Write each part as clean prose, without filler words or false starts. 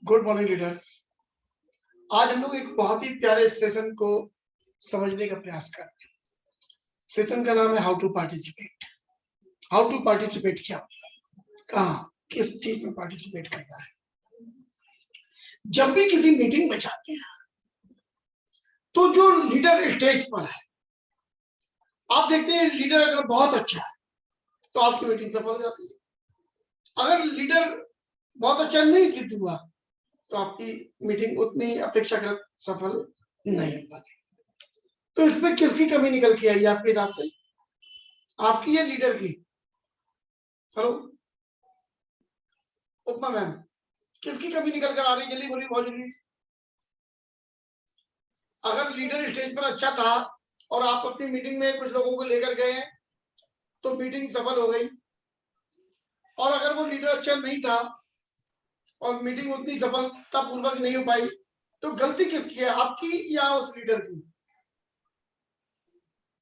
Good morning leaders. आज हम लोग एक बहुत ही प्यारे सेशन को समझने का प्रयास कर रहे हैं। सेशन का नाम है how to participate. How to participate क्या होता है, कहाँ किस चीज में पार्टिसिपेट करना है। जब भी किसी मीटिंग में जाते हैं तो जो लीडर स्टेज पर है, आप देखते हैं लीडर अगर बहुत अच्छा है तो आपकी मीटिंग सफल हो जाती है। अगर लीडर बहुत अच्छा नहीं सिद्ध हुआ तो आपकी मीटिंग उतनी अपेक्षाकृत सफल नहीं हो पाती। तो इसमें किसकी कमी निकल के आई आपके हिसाब से, आपकी या लीडर की? हेलो उपमा मैम, किसकी कमी निकल कर आ रही? जल्दी बोलिए, बहुत जल्दी। अगर लीडर स्टेज पर अच्छा था और आप अपनी मीटिंग में कुछ लोगों को लेकर गए हैं तो मीटिंग सफल हो गई, और अगर वो लीडर अच्छा नहीं था और मीटिंग उतनी सफलता पूर्वक नहीं हो पाई तो गलती किसकी है, आपकी या उस लीडर की?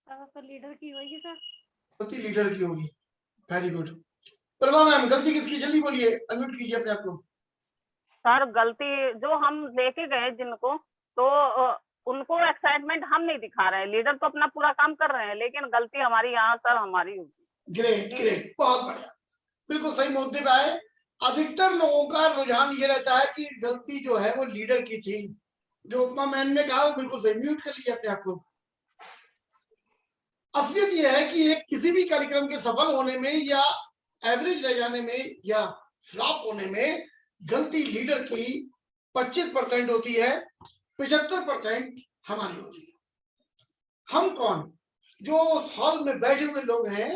तो लीडर की होगी सर। गलती लीडर की होगी। Very good. प्रमा मैम, गलती किसकी? जल्दी बोलिए, अनम्यूट कीजिए अपने आप को। सर गलती जो हम लेके गए जिनको, तो उनको एक्साइटमेंट हम नहीं दिखा रहे हैं। लीडर तो अपना पूरा काम कर रहे हैं, लेकिन गलती हमारी यहाँ सर हमारी होगी। ग्रेट ग्रेट, बहुत बढ़िया, बिल्कुल सही मुद्दे पे आए। अधिकतर लोगों का रुझान ये रहता है कि गलती जो है वो लीडर की थी। जो उपमा मैम ने कहा वो बिल्कुल सही। म्यूट कर लीजिए अपने आप को। असलियत यह है कि एक किसी भी कार्यक्रम के सफल होने में या एवरेज रह जाने में या फ्लॉप होने में गलती लीडर की 25% होती है, 75% हमारी होती है। हम कौन? जो हॉल में बैठे हुए लोग हैं,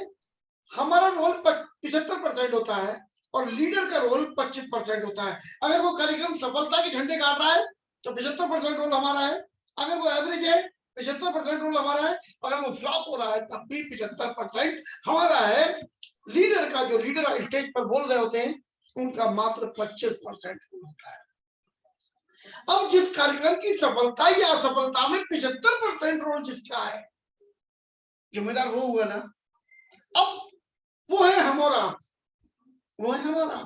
हमारा रोल 75% होता है और लीडर का रोल 25% होता है। अगर वो कार्यक्रम सफलता के झंडे गाड़ रहा है तो 75% रोल हमारा है। अगर वो एवरेज है 75% रोल हमारा है। अगर वो फ्लॉप हो रहा है तब भी 75% हमारा है। लीडर का, जो लीडर स्टेज पर बोल रहे होते हैं, उनका मात्र 25% रोल होता है। अब जिस कार्यक्रम की सफलता या असफलता में 75% रोल जिसका है, जिम्मेदार वो हुआ ना। अब वो है हम और आप, वो है हमारा।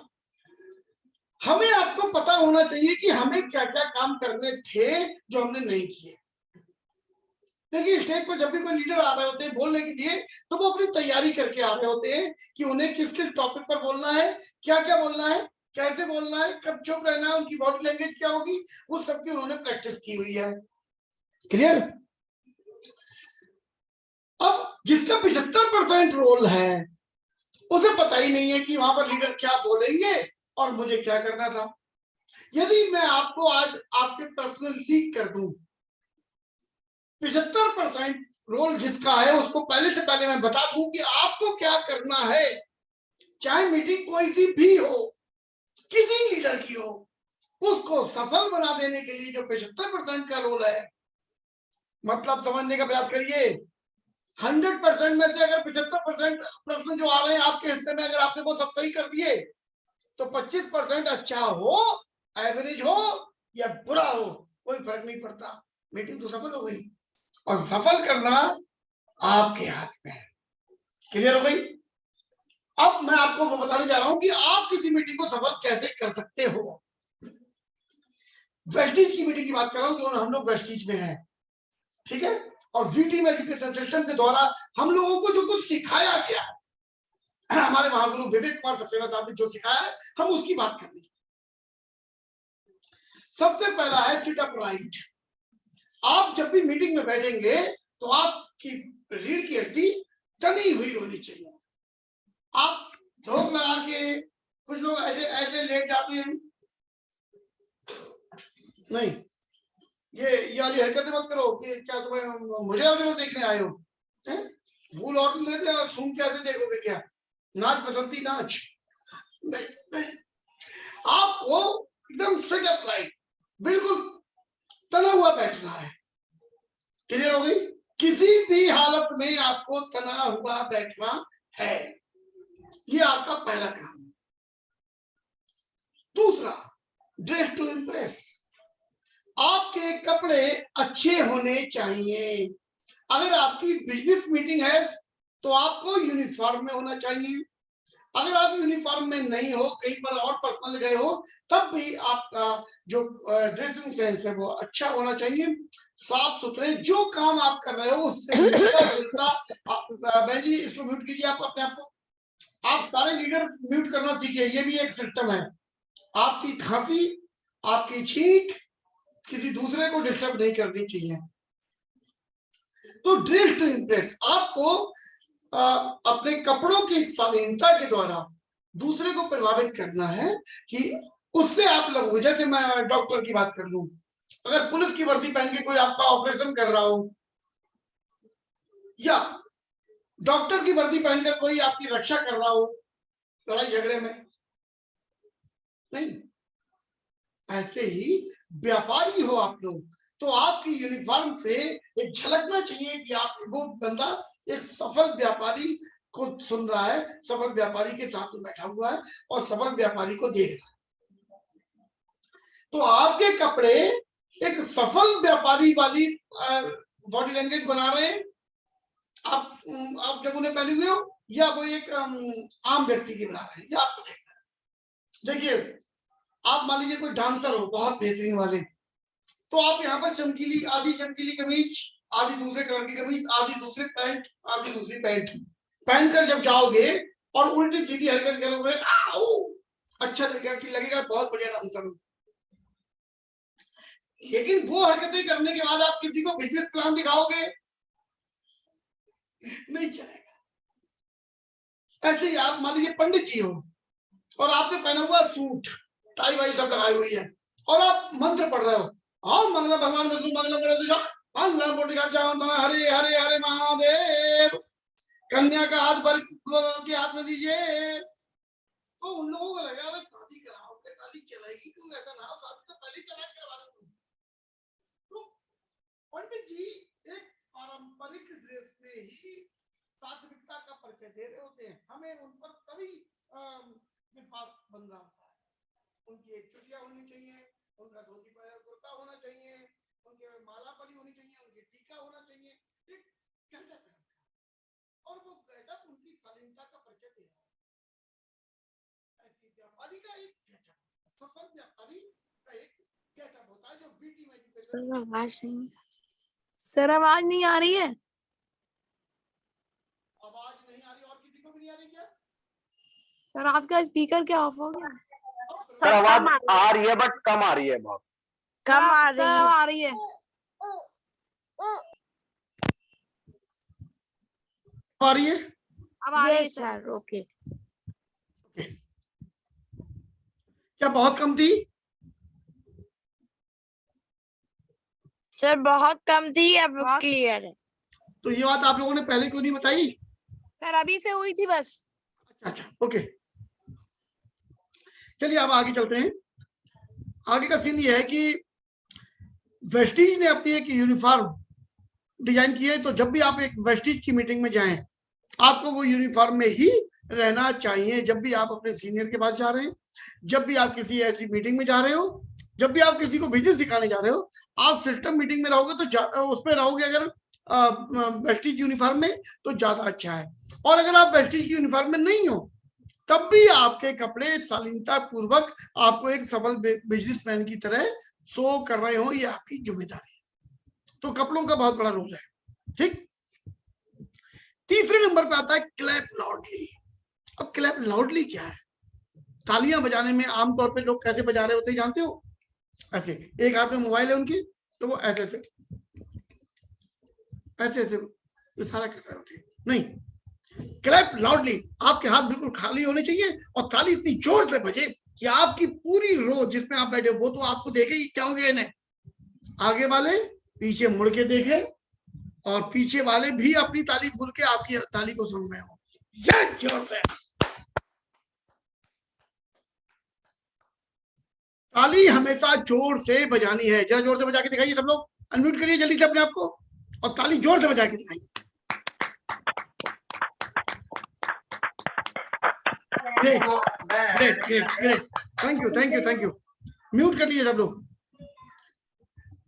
हमें आपको पता होना चाहिए कि हमें क्या क्या काम करने थे जो हमने नहीं किए। देखिए, स्टेज पर जब भी कोई लीडर आ रहे होते हैं बोलने के लिए, तो वो अपनी तैयारी करके आ रहे होते हैं कि उन्हें किस किस टॉपिक पर बोलना है, क्या क्या बोलना है, कैसे बोलना है, कब चुप रहना है, उनकी बॉडी लैंग्वेज क्या होगी, वो सबकी उन्होंने प्रैक्टिस की हुई है। क्लियर? अब जिसका 75% रोल है उसे पता ही नहीं है कि वहां पर लीडर क्या बोलेंगे और मुझे क्या करना था। यदि मैं आपको आज आपके पर्सनल लीक कर दूं, 75% रोल जिसका है उसको पहले से पहले मैं बता दूं कि आपको क्या करना है। चाहे मीटिंग कोई सी भी हो, किसी लीडर की हो, उसको सफल बना देने के लिए जो 75% का रोल है, मतलब समझने का प्रयास करिए। 100% में से अगर 75% प्रश्न जो आ रहे हैं आपके हिस्से में, अगर आपने वो सब सही कर दिए तो 25% अच्छा हो, एवरेज हो या बुरा हो, कोई फर्क नहीं पड़ता, मीटिंग तो सफल हो गई। और सफल करना आपके हाथ में है। क्लियर हो गई? अब मैं आपको बताने जा रहा हूं कि आप किसी मीटिंग को सफल कैसे कर सकते हो। वेस्टीज की मीटिंग की बात कर रहा हूं, जो हम लोग वेस्टीज में हैं, ठीक है? और वीटीम एजुकेशन सिस्टम के द्वारा हम लोगों को जो कुछ सिखाया गया है, हमारे महागुरु विवेक कुमार सक्सेना साहब ने जो सिखाया है, हम उसकी बात कर रहे। सबसे पहला है सिट अप राइट। आप जब भी मीटिंग में बैठेंगे तो आपकी रीढ़ की हड्डी तनी हुई होनी चाहिए। आप धोख लगा के, कुछ लोग ऐसे ऐसे लेट जाते हैं, नहीं, ये वाली हरकतें मत करो कि क्या तुम्हें मुझे अगर देखने आए हो, फूल और लेते हैं, सुन कैसे देखोगे? क्या नाच बसंती नाच? नहीं, नहीं। आपको एकदम सिट अप राइट, बिल्कुल तना हुआ बैठना है। क्लियर हो गई? किसी भी हालत में आपको तना हुआ बैठना है, ये आपका पहला काम। दूसरा, ड्रेस टू इम्प्रेस। आपके कपड़े अच्छे होने चाहिए। अगर आपकी बिजनेस मीटिंग है तो आपको यूनिफॉर्म में होना चाहिए। अगर आप यूनिफॉर्म में नहीं हो, कहीं पर और पर्सनल गए हो, तब भी आपका जो ड्रेसिंग सेंस है वो अच्छा होना चाहिए, साफ सुथरे। जो काम आप कर रहे हो उससे बहन जी इसको म्यूट कीजिए आप अपने आप को। आप सारे लीडर म्यूट करना सीखिए, ये भी एक सिस्टम है। आपकी खांसी, आपकी छींक किसी दूसरे को डिस्टर्ब नहीं करनी चाहिए। तो ड्रेस टू इम्प्रेस, आपको अपने कपड़ों की शालीनता के द्वारा दूसरे को प्रभावित करना है कि उससे आप लोग, जैसे मैं डॉक्टर की बात कर लूं, अगर पुलिस की वर्दी पहन के कोई आपका ऑपरेशन कर रहा हो, या डॉक्टर की वर्दी पहनकर कोई आपकी रक्षा कर रहा हो लड़ाई झगड़े में, नहीं, ऐसे ही व्यापारी हो आप लोग, तो आपकी यूनिफॉर्म से एक झलकना चाहिए कि आप, वो बंदा एक सफल व्यापारी को सुन रहा है, सफल व्यापारी के साथ में बैठा हुआ है और सफल व्यापारी को देख रहा है। तो आपके कपड़े एक सफल व्यापारी वाली बॉडी लैंग्वेज बना रहे हैं। आप जब उन्हें पहने हुए हो, या वो एक आम व्यक्ति की बना रहे हैं, या आपको देखना है। देखिए, आप मान लीजिए कोई डांसर हो बहुत बेहतरीन वाले, तो आप यहाँ पर चमकीली, आधी चमकीली कमीज, आधी दूसरे कलर की कमीज, आधी दूसरी पैंट, आधी दूसरी पैंट पहनकर जब जाओगे और उल्टी सीधी हरकत करोगे, अच्छा लगेगा बहुत बढ़िया डांसर हो। लेकिन वो हरकतें करने के बाद आप किसी को बिजनेस प्लान दिखाओगे, नहीं चलेगा। ऐसे ही आप मान लीजिए पंडित जी हो और आपने पहना हुआ सूट, टाई वाई सब लगाई हुई है, और आप मंत्र पढ़ रहे हो, हाँ मंगला भगवान विष्णु मंगलम हरे हरे हरे महादेव, कन्या का हाथ भर के हाथ में दीजिए, तो उन लोगों को लगा शादी कराओगे, शादी चलेगी क्यों? ऐसा ना हो, शादी तो पहले तलाक करवा दो। तो पंडित जी एक पारंपरिक ड्रेस में ही सात्विकता का परिचय दे रहे होते हैं, हमें उन पर तभी विश्वास बन रहा होता है। उनकी एक चुटिया होनी चाहिए, उनका धोती पहना कुर्ता होना चाहिए, उनके माला पड़ी होनी चाहिए, उनके टीका होना चाहिए, एक गेटअप है, और वो गेटअप उनकी शालीनता का परिचय दे रहा है। ऐसी व्यापारी का एक गेटअप, सफल व्यापारी का एक गेटअप होता है जो वीटी में सर आवाज नहीं आ रही है। आवाज नहीं आ रही, और किसी को भी नहीं आ रही क्या? सर आपका स्पीकर क्या ऑफ हो गया? सर आवाज आ रही है बट कम आ रही है, बहुत कम आ रही है। आ रही है, अब आ रही है सर। ओके, क्या बहुत कम थी? सर बहुत कम थी, अब क्लियर है। तो ये बात आप लोगों ने पहले क्यों नहीं बताई? सर अभी से हुई थी बस। अच्छा, ओके, चलिए अब आगे चलते हैं। आगे का सीन ये है कि वेस्टीज ने अपनी एक यूनिफॉर्म डिजाइन की है, तो जब भी आप एक वेस्टीज की मीटिंग में जाएं, आपको वो यूनिफॉर्म में ही रहना चाहिए। जब भी आप अपने सीनियर के पास जा रहे हैं, जब भी आप किसी ऐसी मीटिंग में जा रहे हो, जब भी आप किसी को बिजनेस सिखाने जा रहे हो, आप सिस्टम मीटिंग में रहोगे तो उसमें रहोगे अगर वेस्टीज यूनिफॉर्म में तो ज्यादा अच्छा है। और अगर आप वेस्टीज यूनिफॉर्म में नहीं हो, तब भी आपके कपड़े शालीनता पूर्वक आपको एक सफल बिजनेसमैन की तरह शो कर रहे हो, ये आपकी जिम्मेदारी है। तो कपड़ों का बहुत बड़ा रोल है, ठीक। तीसरे नंबर पे आता है क्लैप लाउडली। अब क्लैप लाउडली क्या है? तालियां बजाने में आमतौर पे लोग कैसे बजा रहे होते हैं जानते हो? ऐसे, एक हाथ में मोबाइल है उनकी, तो वो ऐसे ऐसे ऐसे ऐसे इशारा कर रहे होते हैं। नहीं, क्लैप लाउडली, आपके हाथ बिल्कुल खाली होने चाहिए और ताली इतनी जोर से बजे कि आपकी पूरी रो जिसमें आप बैठे वो तो आपको देखे ही, क्या हो गया इन्हें, आगे वाले पीछे मुड़ के देखे और पीछे वाले भी अपनी ताली भूल के आपकी ताली को सुन रहे हो। ये जोर से ताली हमेशा जोर से बजानी है। जरा जोर से बजा के दिखाइए सब लोग, अनम्यूट करिए जल्दी से अपने आप को और ताली जोर से बजा के दिखाइए। Great great great great, thank you. Mute कर लीजिए सब लोग।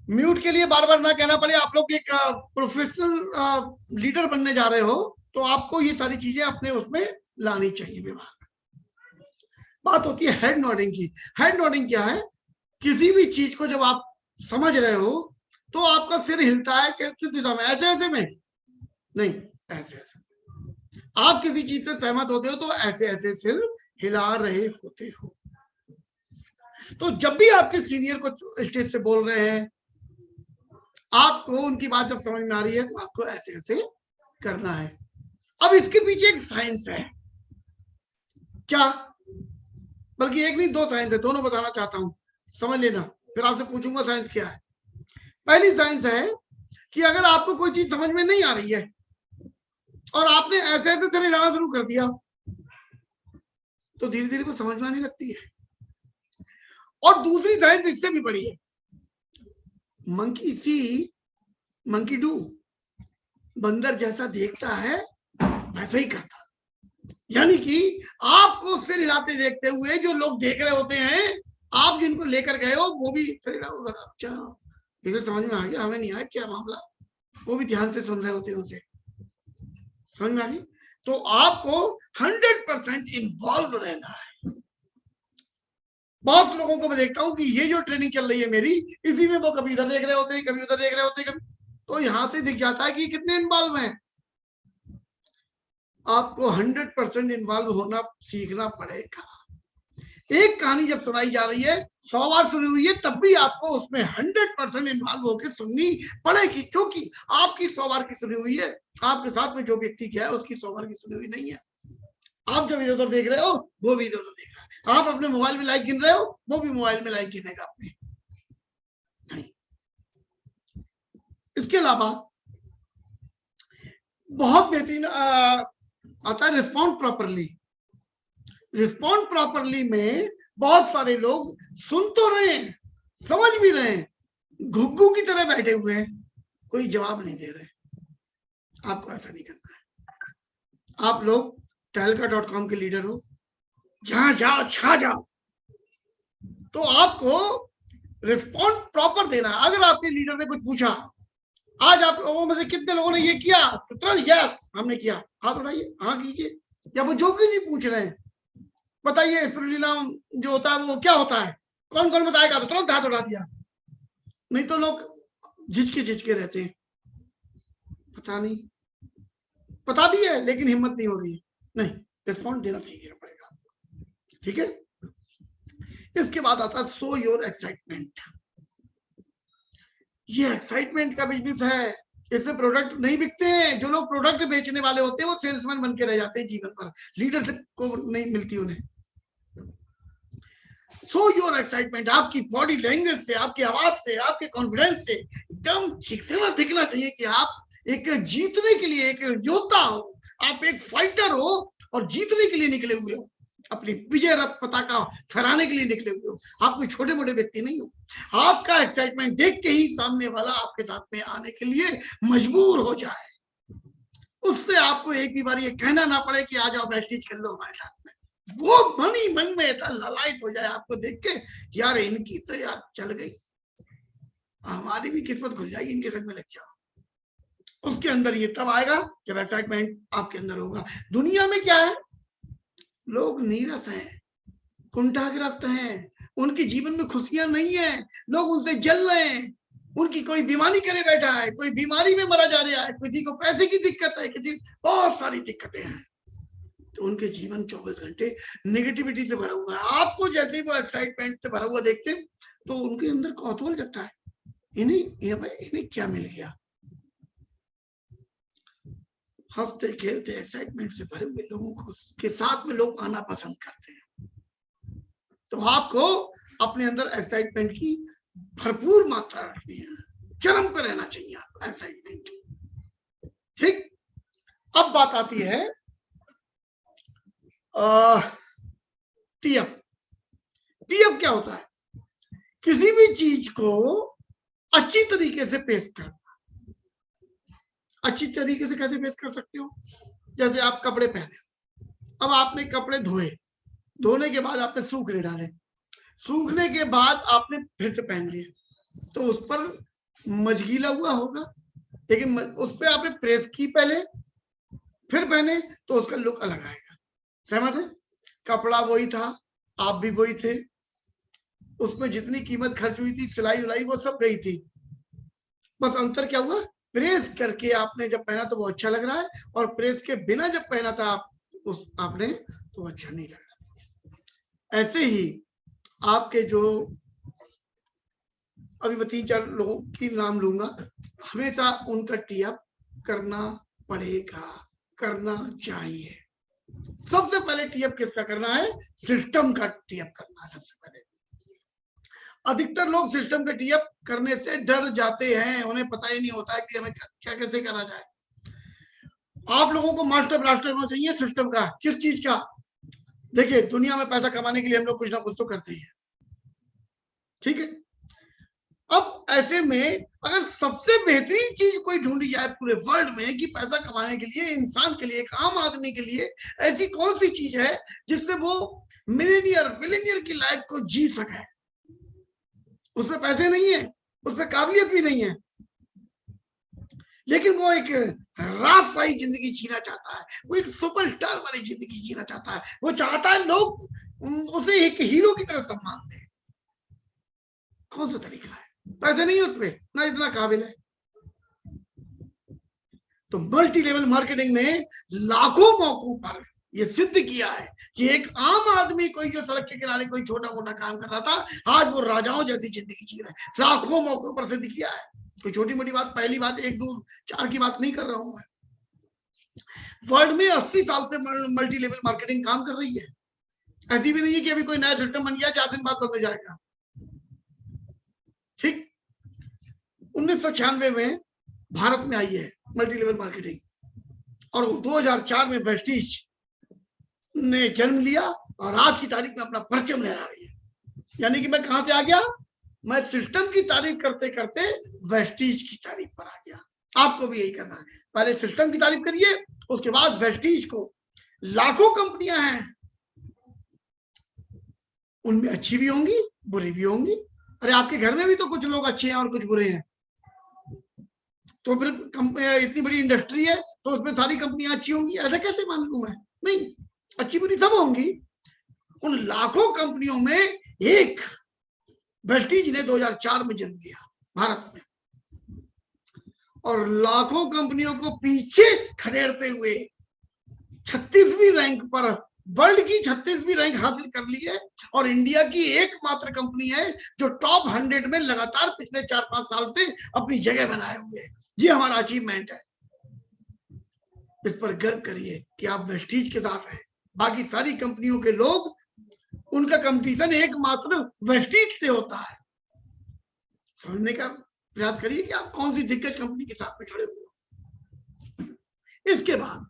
म्यूट के लिए बार बार ना कहना पड़े, आप लोग एक प्रोफेशनल लीडर बनने जा रहे हो, तो आपको ये सारी चीजें अपने उसमें लानी चाहिए व्यवहार। बात होती है हेड नोडिंग की। हेड नोडिंग क्या है? किसी भी चीज को जब आप समझ रहे हो तो आपका सिर हिलता है किस दिशा में? ऐसे ऐसे में नहीं, ऐसे ऐसे। आप किसी चीज से सहमत होते हो तो ऐसे ऐसे सिर हिला रहे होते हो। तो जब भी आपके सीनियर को स्टेज से बोल रहे हैं, आपको उनकी बात जब समझ में आ रही है तो आपको ऐसे ऐसे करना है। अब इसके पीछे एक साइंस है। क्या? बल्कि एक नहीं, 2 साइंस है, दोनों बताना चाहता हूं, समझ लेना, फिर आपसे पूछूंगा साइंस क्या है। पहली साइंस है कि अगर आपको कोई चीज समझ में नहीं आ रही है और आपने ऐसे ऐसे सिर हिलाना शुरू कर दिया तो धीरे धीरे को समझ में आने लगती है। और दूसरी साइंस इससे भी बड़ी है। मंकी सी मंकी डू, बंदर जैसा देखता है वैसा ही करता। यानी कि आपको सिर हिलाते देखते हुए जो लोग देख रहे होते हैं, आप जिनको लेकर गए हो वो भी सिर हिला, उधर अच्छा इसे समझ में आ गया, हमें नहीं आया क्या मामला, वो भी ध्यान से सुन रहे होते हैं उसे, समझ में आ गई। तो आपको 100% इन्वॉल्व रहना है। बहुत लोगों को मैं देखता हूं कि ये जो ट्रेनिंग चल रही है मेरी, इसी में वो कभी इधर देख रहे होते हैं, कभी उधर देख रहे होते हैं, कभी, तो यहां से दिख जाता है कि कितने इन्वॉल्व हैं। आपको 100% इन्वॉल्व होना सीखना पड़ेगा। एक कहानी जब सुनाई जा रही है, 100 बार सुनी हुई है, तब भी आपको उसमें 100% इन्वॉल्व होकर सुननी पड़ेगी, क्योंकि आपकी 100 बार की सुनी हुई है, आपके साथ में जो व्यक्ति गया है उसकी 100 बार की सुनी हुई नहीं है। आप जब इधर उधर देख रहे हो वो भी इधर उधर देख रहा है, आप अपने मोबाइल में लाइक गिन रहे हो वो भी मोबाइल में लाइक गिनेगा अपने। नहीं। इसके अलावा बहुत बेहतरीन आता है रिस्पॉन्ड प्रॉपरली। रिस्पॉन्ड प्रॉपरली में बहुत सारे लोग सुन तो रहे हैं, समझ भी रहे हैं, घुग्गू की तरह बैठे हुए हैं, कोई जवाब नहीं दे रहे। आपको ऐसा नहीं करना है। आप लोग तहलका.com के लीडर हो, जहां जाओ छा जाओ, तो आपको रिस्पॉन्ड प्रॉपर देना है। अगर आपके लीडर ने कुछ पूछा, आज आप लोगों में से कितने लोगों ने ये किया, तो तुरंत यस हमने किया, हाथ उठाइए, हाँ कीजिए। या वो जो भी पूछ रहे हैं, बताइए स्पिरुलिना जो होता है वो क्या होता है, कौन कौन बताएगा, तो तुरंत हाथ उठा दिया। नहीं तो लोग झिझके रहते हैं, पता नहीं, पता भी है लेकिन हिम्मत नहीं हो रही है। नहीं, रिस्पॉन्ड देना सीखना पड़ेगा, ठीक है। इसके बाद आता है शो योर एक्साइटमेंट। ये एक्साइटमेंट का बिजनेस है, इससे प्रोडक्ट नहीं बिकते हैं। जो लोग प्रोडक्ट बेचने वाले होते हैं वो सेल्समैन बन के रह जाते हैं जीवन भर, लीडरशिप को नहीं मिलती उन्हें। शो योर एक्साइटमेंट, आपकी बॉडी लैंग्वेज से, आपकी आवाज से, आपके कॉन्फिडेंस से एकदम दिखना चाहिए कि आप एक जीतने के लिए एक योद्धा हो, आप एक फाइटर हो और जीतने के लिए निकले हुए हो, अपनी विजय रथ पताका फहराने के लिए निकले हुए हो। आप कोई छोटे मोटे व्यक्ति नहीं हो। आपका एक्साइटमेंट देख के ही सामने वाला आपके साथ में आने के लिए मजबूर हो जाए, उससे आपको एक भी बार ये कहना ना पड़े कि आ जाओ बैस्टिज कर लो हमारे साथ में। वो मन ही मन में इतना ललायत हो जाए आपको देख के, यार इनकी तो यार चल गई, हमारी भी किस्मत खुल जाएगी, इनके संग में लग जाओ। उसके अंदर ये तब आएगा जब एक्साइटमेंट आपके अंदर होगा। दुनिया में क्या है, लोग नीरस हैं, कुंठाग्रस्त हैं, उनके जीवन में खुशियां नहीं है, लोग उनसे जल रहे हैं, उनकी कोई बीमारी करे बैठा है, कोई बीमारी में मरा जा रहा है, किसी को पैसे की दिक्कत है, किसी बहुत सारी दिक्कतें हैं, तो उनके जीवन 24 घंटे नेगेटिविटी से भरा हुआ है। आपको जैसे ही वो एक्साइटमेंट से भरा हुआ देखते हैं तो उनके अंदर कौतूहल जगता है, इन्हें क्या मिल गया। हंसते खेलते एक्साइटमेंट से भरे हुए लोगों को के साथ में लोग आना पसंद करते हैं। तो आपको अपने अंदर एक्साइटमेंट की भरपूर मात्रा रखनी है, चरम पर रहना चाहिए आपको एक्साइटमेंट, ठीक। अब बात आती है टीएफ। टीएफ क्या होता है? किसी भी चीज को अच्छी तरीके से पेश करना। अच्छी तरीके से कैसे पेश कर सकते हो? जैसे आप कपड़े पहने, अब आपने कपड़े धोए, धोने के बाद आपने सूखने डाले, सूखने के बाद आपने फिर से पहन लिए, तो उस पर मजगीला हुआ होगा, लेकिन उस पर आपने प्रेस की पहले फिर पहने तो उसका लुक अलग आएगा। सहमत है? कपड़ा वही था, आप भी वही थे, उसमें जितनी कीमत खर्च हुई थी, सिलाई उलाई वो सब गई थी। बस अंतर क्या हुआ, प्रेस करके आपने जब पहना तो वो अच्छा लग रहा है, और प्रेस के बिना जब पहना था आपने तो अच्छा नहीं लग रहा। ऐसे ही आपके जो अभी मैं 3-4 लोगों की नाम लूंगा, हमेशा उनका टी अप करना पड़ेगा, करना चाहिए। सबसे पहले टी अप किसका करना है, सिस्टम का टी अप करना है सबसे पहले। अधिकतर लोग सिस्टम का टी अप करने से डर जाते हैं, उन्हें पता ही नहीं होता है कि हमें क्या कैसे करा जाए। आप लोगों को मास्टर ब्लास्टर होना चाहिए सिस्टम का। किस चीज का, देखिए दुनिया में पैसा कमाने के लिए हम लोग कुछ ना कुछ तो करते हैं, ठीक है। अब ऐसे में अगर सबसे बेहतरीन चीज कोई ढूंढी जाए पूरे वर्ल्ड में कि पैसा कमाने के लिए, इंसान के लिए, एक आम आदमी के लिए ऐसी कौन सी चीज है जिससे वो मिलियनियर विलियनियर की लाइफ को जी सके, उसमें पैसे नहीं है, उसमें काबिलियत भी नहीं है, लेकिन वो एक राजशाही जिंदगी जीना चाहता है, वो एक सुपरस्टार वाली जिंदगी जीना चाहता है, वो चाहता है लोग उसे एक हीरो की तरह सम्मान दें। कौन सा तरीका है, पैसे नहीं है उसमें, ना इतना काबिल है। तो मल्टी लेवल मार्केटिंग ने लाखों मौकों पर ये सिद्ध किया है कि एक आम आदमी कोई जो सड़क के किनारे कोई छोटा मोटा काम कर रहा था, आज वो राजाओं जैसी जिंदगी जी रहा है। लाखों मौकों पर सिद्ध किया है। कोई छोटी मोटी बात, पहली बात 1 2 4 की बात नहीं कर रहा हूं मैं। वर्ल्ड में 80 साल से मल्टी लेवल मार्केटिंग काम कर रही है। ऐसी भी नहीं है कि अभी कोई नया सिस्टम बन गया 4 दिन बाद बंद हो जाएगा, ठीक। 1996 में भारत में आई है मल्टी लेवल मार्केटिंग, और 2004 में वेस्टीज ने जन्म लिया, और आज की तारीख में अपना परचम लहरा रही है। यानी कि मैं कहां से आ गया, मैं सिस्टम की तारीफ करते करते वेस्टीज की तारीफ पर आ गया। आपको भी यही करना है, पहले सिस्टम की तारीफ करिए, उसके बाद वेस्टीज को। लाखों कंपनियां हैं, उनमें अच्छी भी होंगी, बुरी भी होंगी। अरे आपके घर में भी तो कुछ लोग अच्छे हैं और कुछ बुरे हैं, तो फिर इतनी बड़ी इंडस्ट्री है तो उसमें सारी कंपनियां अच्छी होंगी, ऐसा कैसे मान लूं मैं? नहीं, अच्छी बुरी सब होंगी। उन लाखों कंपनियों में एक वेस्टीज ने 2004 में जन्म लिया भारत में, और लाखों कंपनियों को पीछे खदेड़ते हुए 36वीं रैंक पर, वर्ल्ड की 36वीं रैंक हासिल कर ली है, और इंडिया की एकमात्र कंपनी है जो टॉप 100 में लगातार पिछले 4-5 साल से अपनी जगह बनाए हुए है। ये हमारा अचीवमेंट है, इस पर गर्व करिए कि आप वेस्टीज के साथ हैं। बाकी सारी कंपनियों के लोग, उनका कंपटीशन एकमात्र वेस्टीज से होता है। समझने का प्रयास करिए कि आप कौन सी दिग्गज कंपनी के साथ में खड़े हुए हो। इसके बाद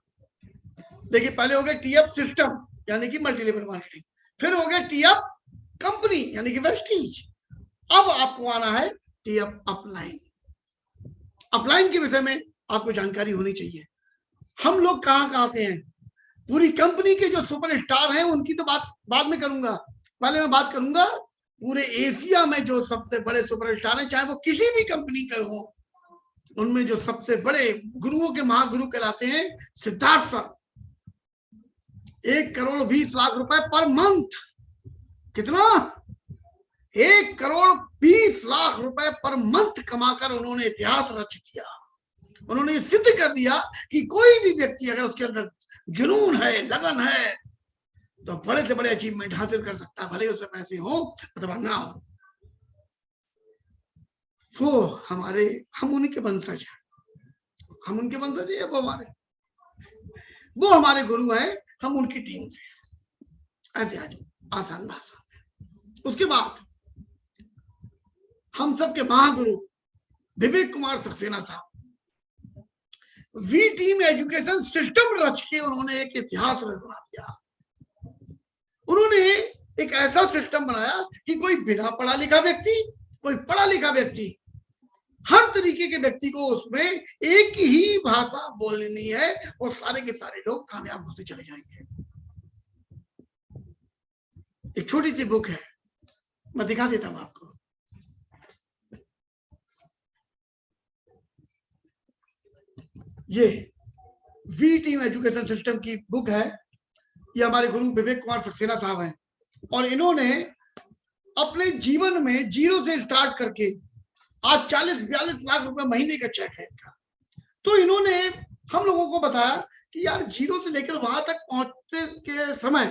देखिए, पहले हो गया टी अप सिस्टम यानी कि मल्टी लेवल मार्केटिंग, फिर हो गया टी अप कंपनी यानी कि वेस्टीज। अब आपको आना है टी अप अपलाइन। अपलाइन के विषय में आपको जानकारी होनी चाहिए। हम लोग कहां से हैं, पूरी कंपनी के जो सुपरस्टार हैं उनकी तो बात बाद में करूंगा। पहले मैं बात करूंगा पूरे एशिया में जो सबसे बड़े सुपरस्टार हैं, चाहे वो किसी भी कंपनी के हो, उनमें जो सबसे बड़े गुरुओं के महागुरु कहलाते हैं सिद्धार्थ सर। 1 करोड़ 20 लाख रुपए पर मंथ। कितना? 1 करोड़ 20 लाख रुपए पर मंथ कमाकर उन्होंने इतिहास रच दिया। उन्होंने ये सिद्ध कर दिया कि कोई भी व्यक्ति अगर उसके अंदर जुनून है, लगन है, तो बड़े से बड़े अचीवमेंट हासिल कर सकता है, भले उसमें पैसे हो अथवा ना हो। वो हम उनके वंशज हैं, हम उनके वंशज हैं, वो हमारे गुरु हैं, हम उनकी टीम से हैं। ऐसे आ जाओ आसान भाषा में। उसके बाद हम सबके महागुरु विवेक कुमार सक्सेना साहब, वी टीम एजुकेशन सिस्टम रच के उन्होंने एक इतिहास बना दिया। उन्होंने एक ऐसा सिस्टम बनाया कि कोई बिना पढ़ा लिखा व्यक्ति, कोई पढ़ा लिखा व्यक्ति, हर तरीके के व्यक्ति को उसमें एक ही भाषा बोलनी है और सारे के सारे लोग कामयाब होते चले जाएंगे। एक छोटी सी बुक है, मैं दिखा देता हूं आपको। ये वी टीम एजुकेशन सिस्टम की बुक है। ये हमारे गुरु विवेक कुमार सक्सेना साहब हैं, और इन्होंने अपने जीवन में जीरो से स्टार्ट करके आज 40-42 लाख रुपए महीने का चेक है इनका। तो इन्होंने हम लोगों को बताया कि यार जीरो से लेकर वहां तक पहुंचते के समय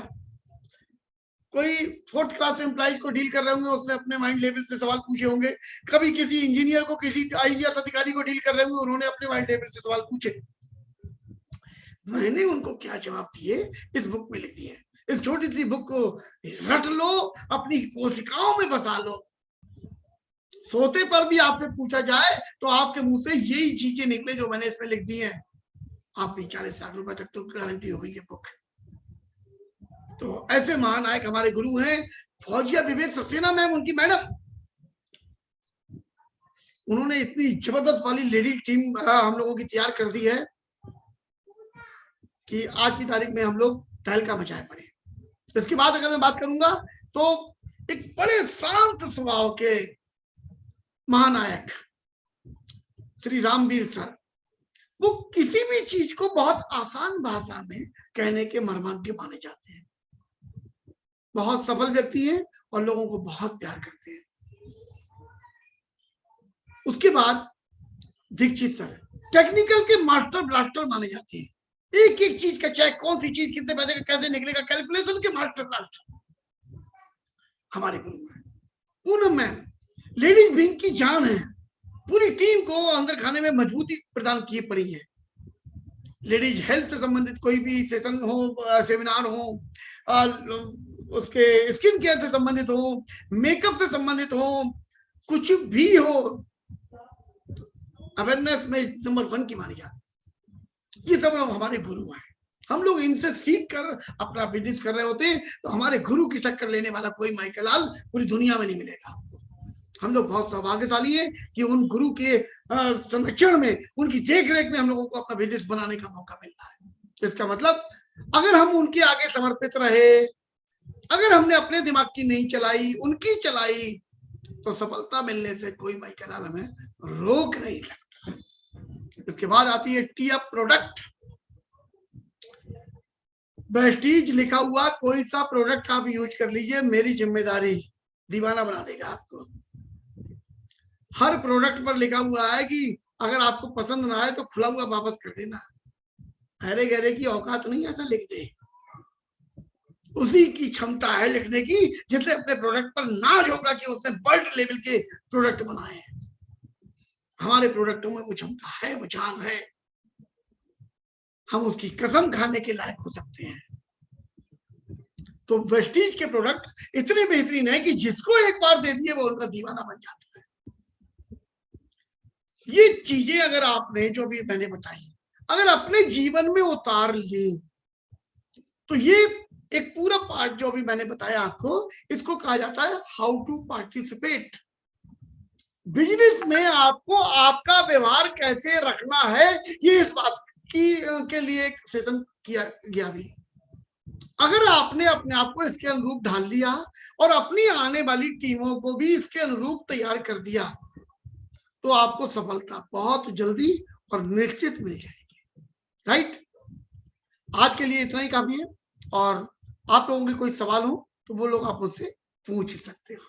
कोई 4th क्लास एम्प्लॉइज को डील कर रहे होंगे, उसने अपने माइंड लेवल से सवाल पूछे होंगे। कभी किसी इंजीनियर को, किसी आईएएस अधिकारी को डील कर रहे होंगे, उन्होंने अपने माइंड लेवल से सवाल पूछे। मैंने उनको क्या जवाब दिए इस बुक में लिख दिए। इस छोटी सी बुक को रट लो, अपनी कोशिकाओं में बसा लो। सोते पर भी आपसे पूछा जाए तो आपके मुंह से यही चीजें निकले जो मैंने इसमें लिख दी हैं। आपकी 40 लाख रुपए तक तो गारंटी हो गई है बुक। तो ऐसे महानायक हमारे गुरु हैं फौजिया विवेक सक्सेना मैम, उनकी मैडम। उन्होंने इतनी जबरदस्त वाली लेडी टीम हम लोगों की तैयार कर दी है कि आज की तारीख में हम लोग तहलका मचाए पड़े। इसके बाद अगर मैं बात करूंगा तो एक बड़े शांत स्वभाव के महानायक श्री रामवीर सर, वो किसी भी चीज को बहुत आसान भाषा में कहने के मर्मज्ञ माने जाते हैं। बहुत सफल व्यक्ति हैं और लोगों को बहुत प्यार करते हैं। उसके बाद दीक्षित सर टेक्निकल के मास्टर ब्लास्टर माने जाते हैं। एक एक चीज का चेक, कौन सी चीज कितने पैसे का कैसे निकलेगा, कैलकुलेशन के मास्टर ब्लास्टर हमारे गुरु हैं। पूनम मैम लेडीज विंग की जान है, पूरी टीम को अंदर खाने में मजबूती प्रदान की पड़ी है। लेडीज हेल्थ से संबंधित कोई भी सेशन हो, सेमिनार हो, उसके स्किन केयर से संबंधित हो, मेकअप से संबंधित हो, कुछ भी हो, अवेयरनेस में नंबर 1 की मानी जाती। ये सब लोग हमारे गुरु हैं। हम लोग इनसे सीख कर अपना बिजनेस कर रहे होते हैं। तो हमारे गुरु की टक्कर लेने वाला कोई माइकल लाल पूरी दुनिया में नहीं मिलेगा आपको। हम लोग बहुत सौभाग्यशाली हैं कि उन गुरु के संरक्षण में, उनकी देखरेख में हम लोगों को अपना बिजनेस बनाने का मौका मिल रहा है। इसका मतलब अगर हम उनके आगे समर्पित रहे, अगर हमने अपने दिमाग की नहीं चलाई, उनकी चलाई, तो सफलता मिलने से कोई माइकल लाल हमें रोक नहीं सकता। इसके बाद आती है टी अप प्रोडक्ट। वेस्टीज लिखा हुआ कोई सा प्रोडक्ट आप यूज कर लीजिए, मेरी जिम्मेदारी, दीवाना बना देगा आपको। हर प्रोडक्ट पर लिखा हुआ है कि अगर आपको पसंद ना आए तो खुला हुआ वापस कर देना। अरे गहरे की औकात नहीं ऐसा लिख दे। उसी की क्षमता है लिखने की जिसने अपने प्रोडक्ट पर नाज होगा कि उसने वर्ल्ड लेवल के प्रोडक्ट बनाए हैं। हमारे प्रोडक्टों में वो क्षमता है, वो जान है। हम उसकी कसम खाने के लायक हो सकते हैं। तो वेस्टीज के प्रोडक्ट इतने बेहतरीन है कि जिसको एक बार दे दिए वो उनका दीवाना बन जाता है। ये चीजें अगर आपने जो भी मैंने बताई अगर अपने जीवन में उतार ली तो ये एक पूरा पार्ट जो भी मैंने बताया आपको, इसको कहा जाता है हाउ टू पार्टिसिपेट। बिजनेस में आपको आपका व्यवहार कैसे रखना है, ये इस बात की के लिए एक सेशन किया गया भी। अगर आपने अपने आप को इसके अनुरूप ढाल लिया और अपनी आने वाली टीमों को भी इसके अनुरूप तैयार कर दिया तो आपको सफलता बहुत जल्दी और निश्चित मिल जाएगी। राइट, आज के लिए इतना ही काफी है। और आप लोगों के कोई सवाल हो तो वो लोग आप मुझसे पूछ सकते हो।